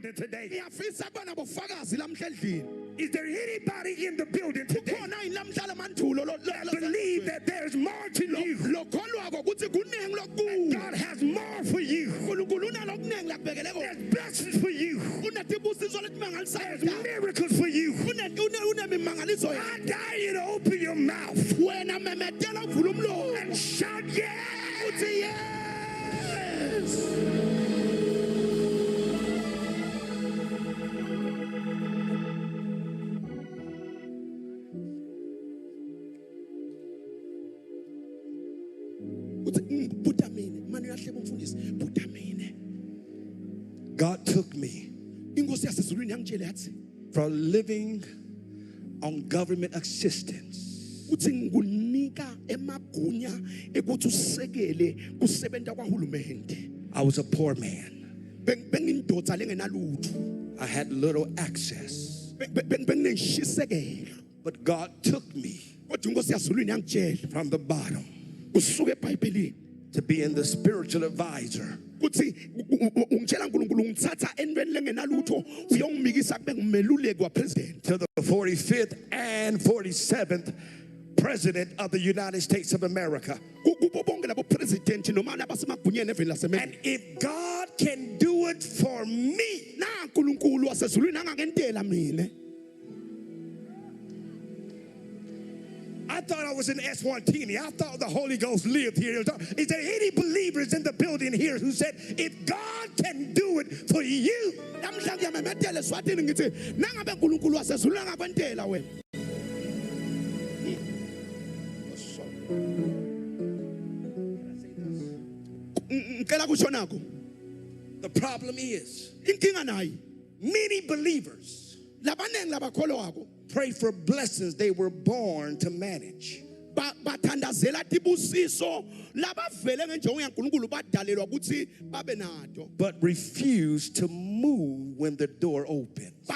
building today? Is there anybody in the building today that believe that there's more to you? That God has more for you. There's blessings for you. There's miracles for you. I dare you to open your mouth and shout yes. God took me from living on government assistance I was a poor man. I had little access. But God took me from the bottom to be in the spiritual advisor to the 45th and 47th President of the United States of America. And if God can do it for me, I thought I was in S1T. I thought the Holy Ghost lived here. Is there any believers in the building here who said, if God can do it for you? The problem is, many believers pray for blessings they were born to manage. But refuse to move when the door opens.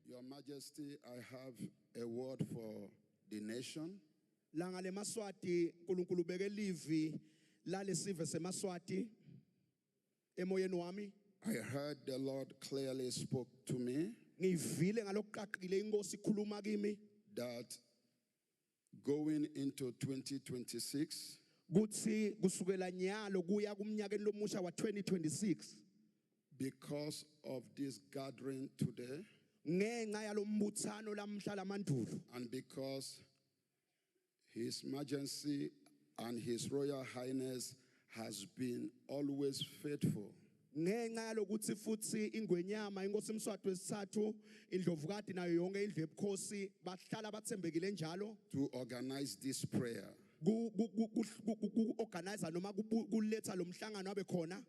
Your Majesty, I have a word for the nation. I heard the Lord clearly spoke to me that going into 2026, because of this gathering today, and because His Majesty and His Royal Highness has been always faithful to organize this prayer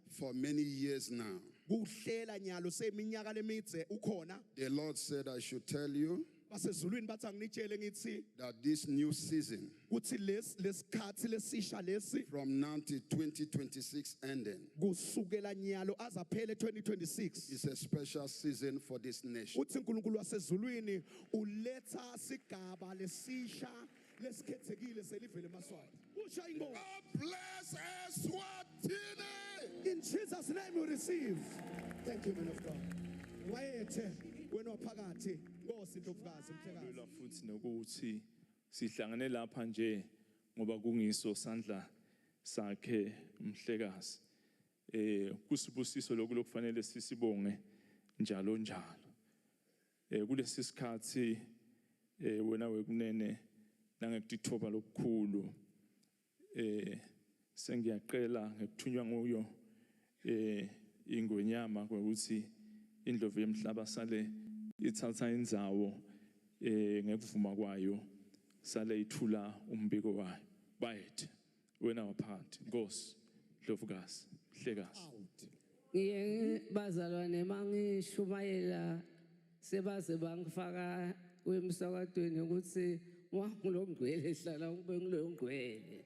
for many years now. The Lord said I should tell you that this new season, from now to 2026 ending, is a special season for this nation. God bless Eswatini. In Jesus' name we receive. Thank you, man of God. Lula futhi nokuthi sihlangane lapha nje ngoba kungiso sandla sakhe umhlekazi kusibusiso lokufanele sisibonge njalo njalo kulesi sikhathi wena wekunene nangekuthoba lokukhulu sengiyaqela ngekuthunywa nguyo ingwenyama ukuthi indlovu yemhlaba sale ithatha indzawo ngekuvuma kwayo sale ithula umbiko wayo bayethe wena waphathi Nkosi Ndlovukazi Mhlekazi ngiye bazalwane mangishumayela sebaze bangifaka kwemsakadweni ukuthi wangilongcwele ehlala ube ngilongcwele.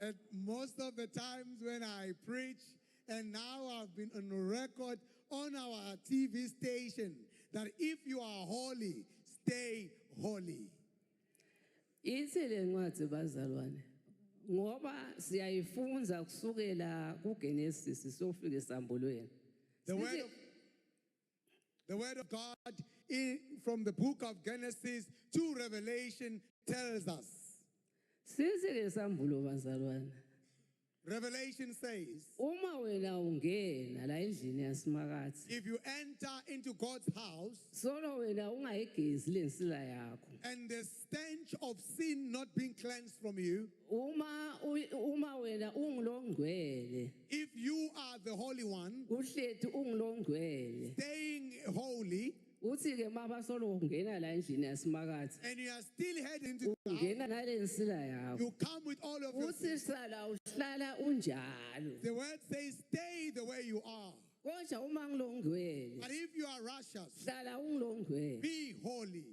And most of the times when I preach, and now I've been on record on our TV station, that if you are holy, stay holy. Ithi le ncwadi bazalwane ngoba siyayifunza kusukela kuGenesis sofika esambulweni. The word of God from the book of Genesis to Revelation tells us. Sithi ke sambulo bazalwane. Revelation says, Uma wena ungena la endlini yasimakathi. if you enter into God's house Solo wena ungayigezi lensila yakho. and the stench of sin not being cleansed from you, Uma wena ungilongcwele. if you are the Holy One, Uhlethi ungilongcwele. staying holy, Uthi ke maba solo ungena la endlini yasimakathi. and you are still heading into the house, Ungena nalensila yakho. you come with all of your Uthi sins. sala uhlala unjalo. The word says, stay the way you are. Kodwa uma ngilongcwele, But if you are righteous, hlala ungilongcwele. be holy.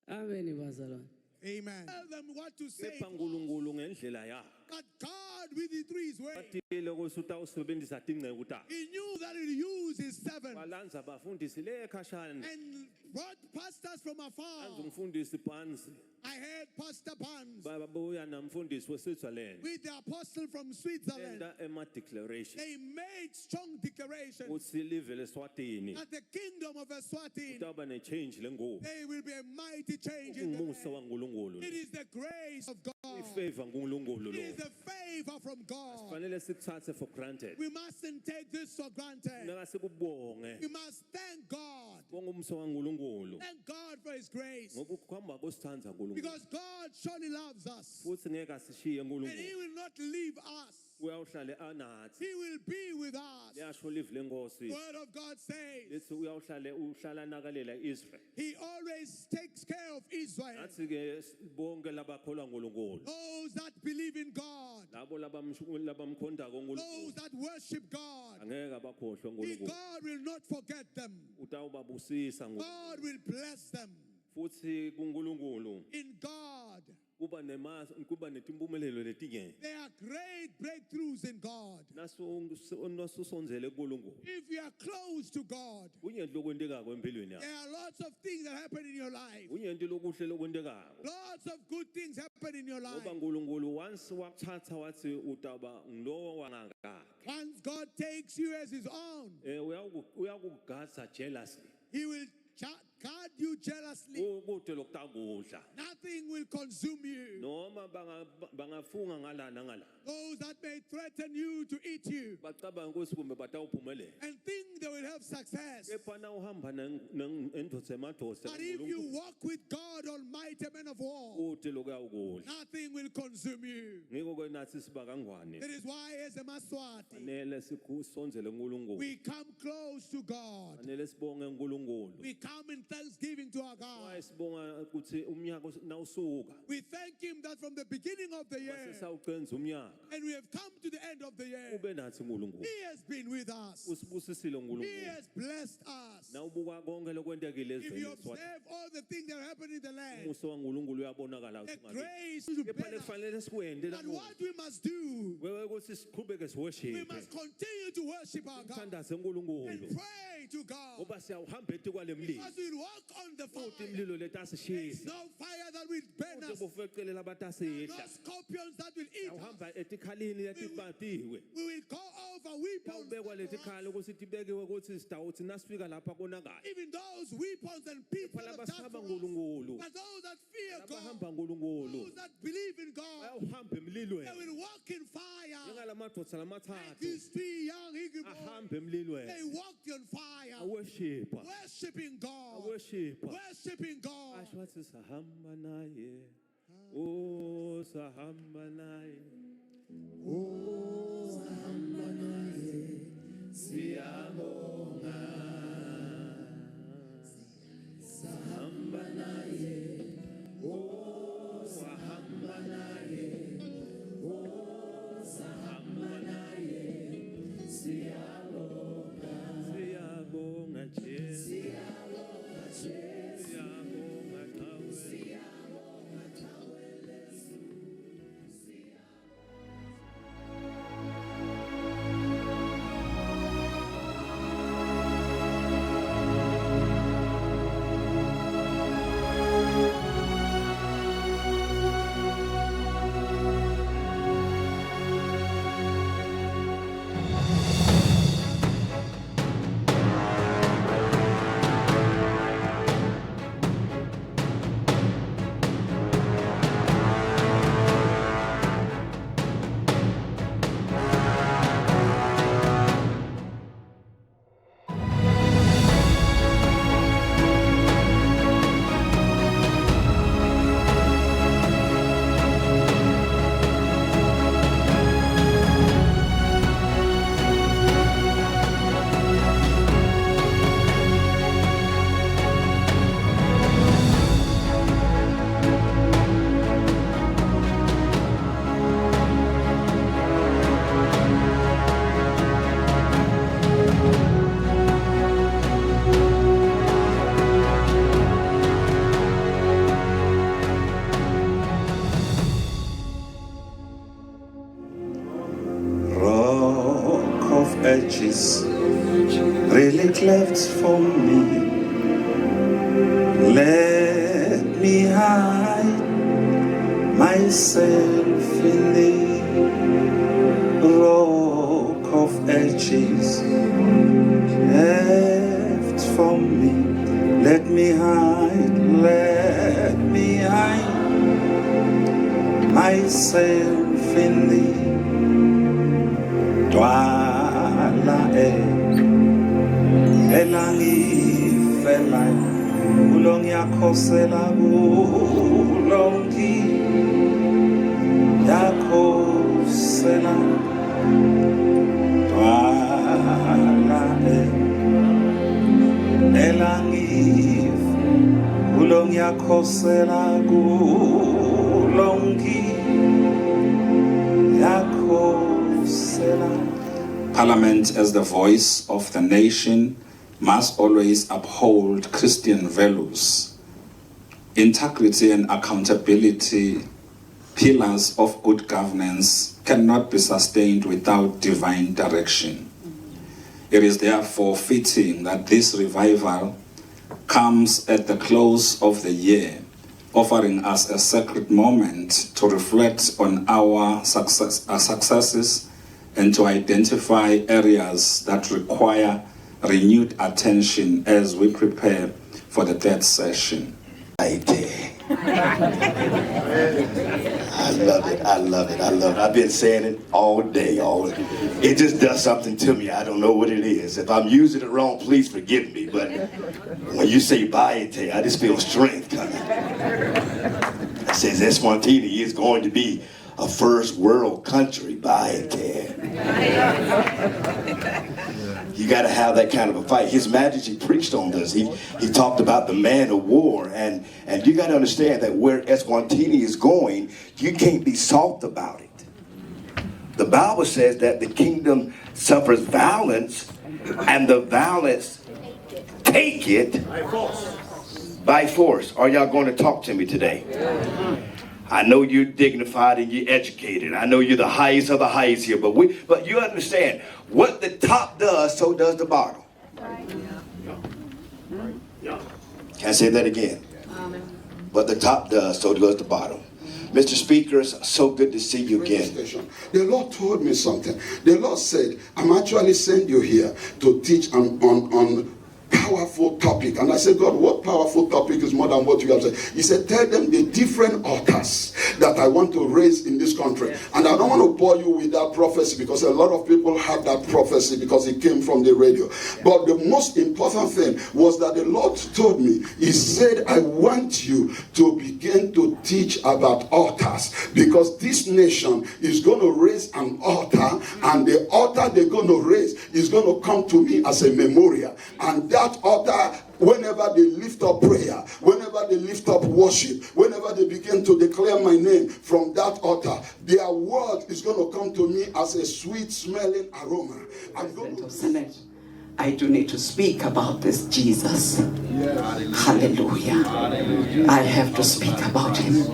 Amen bazalwane. Amen. Tell them what to say. Kepha uNkulunkulu ngendlela yakhe. But God, with the three ways, Batile ukuthi utawusebenzisa tingceku takhe. He knew that He used His servant Balanza abafundisi le ekhashana. and brought pastors from afar. Anze umfundisi Phansi I heard Pastor Pans babuya namfundisi weSwitzerland. with the apostle from Switzerland. Enda ema declaration. They made strong declaration Ukuthi live leSwatini that the kingdom of Eswatini, utaba ne change lengubo. there will be a mighty change in the Umusa land. waNkulunkulu. It is the grace of God. Ifavor kaNkulunkulu It is lo. the favor from God. Fanele sikuthathe for granted. We mustn't take this for granted. Naka sikubonge. We must thank God. Bonga umsa waNkulunkulu. Thank God for His grace. Ngoba ukuhamba kosithanda uNkulunkulu. Because God surely loves us. Futhi ngeke asishiye And uNkulunkulu. He will not leave us. Uyawuhlale anathi. He will be with us. Liyasho live lenkosi. Word of God says Lithi uhlala nakalela Israel. He always takes care of Israel. Athi ke bonke labakholwa uNkulunkulu. Those that believe in God. Labo labamkhonda Those uNkulunkulu. that worship God. Angeke abakhohlwe uNkulunkulu. God will not forget them. Utawubabusisa ngoba God will bless them. futhi kuNkulunkulu In God, kuba netimpumelelo letinye. there are great breakthroughs in God. Nasusonzele kuNkulunkulu. If you are close to God, Kunyenti lokwentekako empilweni yakho. there are lots of things that happen in your life. Kunyenti lokuhle lokwentekako. Lots of good things happen in your life. Ngoba uNkulunkulu once wakuthatha wathi utaba ngulowo wangaka. Once God takes you as His own, Uyakugasa jealously. He will guard you jealously. Kude lokutangudla. Nothing will consume you. Noma bangafunga ngala nangala. Those that may threaten you to eat you Bacabanga ukuthi kumbe batawuphumelela. and think they will have success. Kepha na uhamba nendoda emadoda But if you walk with God, Almighty Man of War, kude lokuyakudla. nothing will consume you. Ngiko ke nathi siba kangwane. That is why, as a Maswati, Fanele sikusonzele uNkulunkulu. we come close to God. Fanele sibonge uNkulunkulu. We come in thanksgiving to our God. Sibonga ukuthi umnyaka nawusuka. We thank Him that from the beginning of the year, Sesawucenza umnyaka. and we have come to the end of the year, Ube nathi uNkulunkulu. He has been with us. Usibusisile He uNkulunkulu. has blessed us. Nawubuka konke lokwentekile If you ezweni observe all the things that happen in the land, umusa waNkulunkulu uyabonakala the ukuthi grace to kepha bear us. lekufanele sikwende But lapho. what we must do, Wewe ukuthi siqhubeke we siworship. must continue to worship our God Sithandaze and uNkulunkulu. pray to God. Ngoba siyawuhamba eti kwale mlilo. Because we'll walk on the Futhi fire. imlilo There's letasishisa. no fire that will burn Futhi us. bufecelela No abatasihla. scorpions that will eat us. Awuhamba etikhalini letibatiwe. We will go over weapons. Yawubekwa letikhala ukuthi tibekiwe ukuthi sitawuthi nasifika lapha konakala. Even those weapons and people Kepha of dark labasaba for us. uNkulunkulu. But those that fear Labahamba God, uNkulunkulu. those that believe in God, Bayawuhamba they emlilweni. will walk in fire. Njengalamadoda Like lamathathu. these three young Hebrew boys, Ahamba emlilweni. they walked on fire, Aworshipa. worshiping God, Aworshipa. worshiping God. Asho wathi sahamba naye. Oh sahamba naye. Oh sahamba naye. Siyabonga. Sahamba naye. Oh sahamba naye. Oh sahamba naye. Siyabonga. Siyabonga Jesu. Siyabonga Jesu. Siyabonga Jesu. public left for me. Let me hide myself in the rock of ages left for me. Let me hide myself in the dwala elangifela ulongiyakhosela ulongi yakhosela dwala elangif ulongiyakhosela ulongi yakhosela. Parliament, as the voice of the nation, must always uphold Christian values, integrity and accountability. Pillars of good governance cannot be sustained without divine direction. It is therefore fitting that this revival comes at the close of the year, offering us a sacred moment to reflect on our successes and to identify areas that require renewed attention as we prepare for the third session. I love it. I've been saying it all day. It just does something to me. I don't know what it is. If I'm using it wrong, please forgive me. But when you say Baite, I just feel strength coming. It says Eswatini is going to be a first world country. Baite. You got to have that kind of a fight. His Majesty preached on this. He talked about the man of war, and you got to understand that where Eswatini is going, you can't be soft about it. The Bible says that the kingdom suffers violence, and the violence take it by force. Are y'all going to talk to me today? I know you're dignified and you're educated. I know you're the highest of the highest here, but you understand, what the top does, so does the bottom. Can I say that again? What the top does, so does the bottom. Mr. Speaker, it's so good to see you again. The Lord told me something. The Lord said, I'm actually sending you here to teach on powerful topic. And I said, God, what powerful topic is more than what you have said? He said, tell them the different altars that I want to raise in this country. And I don't want to bore you with that prophecy, because a lot of people have that prophecy because it came from the radio. But the most important thing was that the Lord told me, he said, I want you to begin to teach about altars, because this nation is going to raise an altar, and the altar they're going to raise is going to come to me as a memorial. And that altar, whenever they lift up prayer, whenever they lift up worship, whenever they begin to declare my name from that altar, their word is going to come to me as a sweet smelling aroma. Senate, I do need to speak about this Jesus. Hallelujah. I have to speak about him.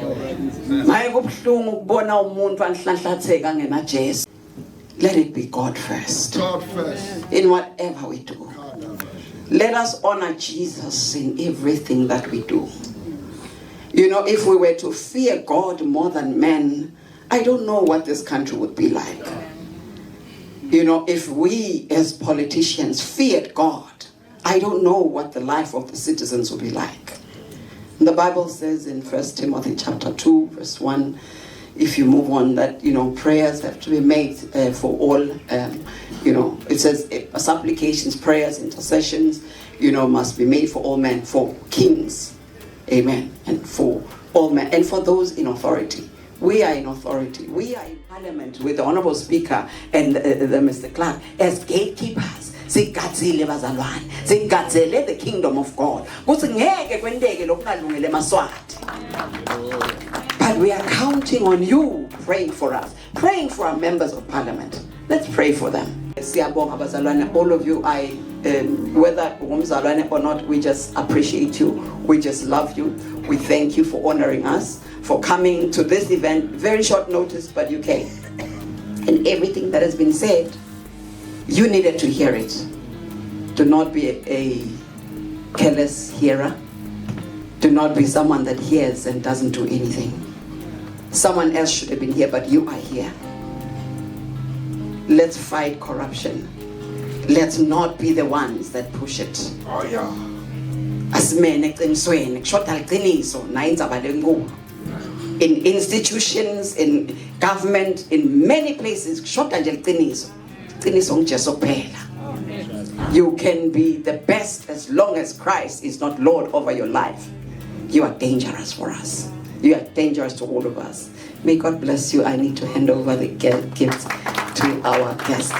Let it be God first. God first. In whatever we do. Let us honor Jesus in everything that we do. You know, if we were to fear God more than men, I don't know what this country would be like. You know, if we as politicians feared God, I don't know what the life of the citizens would be like. The Bible says in 1 Timothy chapter 2, verse 1, if you move on, that, you know, prayers have to be made for all, you know, it says supplications, prayers, intercessions, you know, must be made for all men, for kings, amen, and for all men, and for those in authority. We are in authority. We are in parliament with the Honorable Speaker and the Mr. Clark as gatekeepers. The kingdom of God. But we are counting on you praying for us, praying for our members of parliament. Let's pray for them. All of you, whether or not, we just appreciate you. We just love you. We thank you for honoring us, for coming to this event. Very short notice, but you came. And everything that has been said, you needed to hear it. Do not be a careless hearer. Do not be someone that hears and doesn't do anything. Someone else should have been here, but you are here. Let's fight corruption. Let's not be the ones that push it. Oh, yeah. Asimene eqinisweni kushoda iqiniso nayo indzaba lenkulu. In institutions, in government, in many places kushoda nje iqiniso. Iqiniso nguJesu kuphela. You can be the best as long as Christ is not Lord over your life. You are dangerous for us. You are dangerous to all of us. May God bless you. I need to hand over the gift to our guest.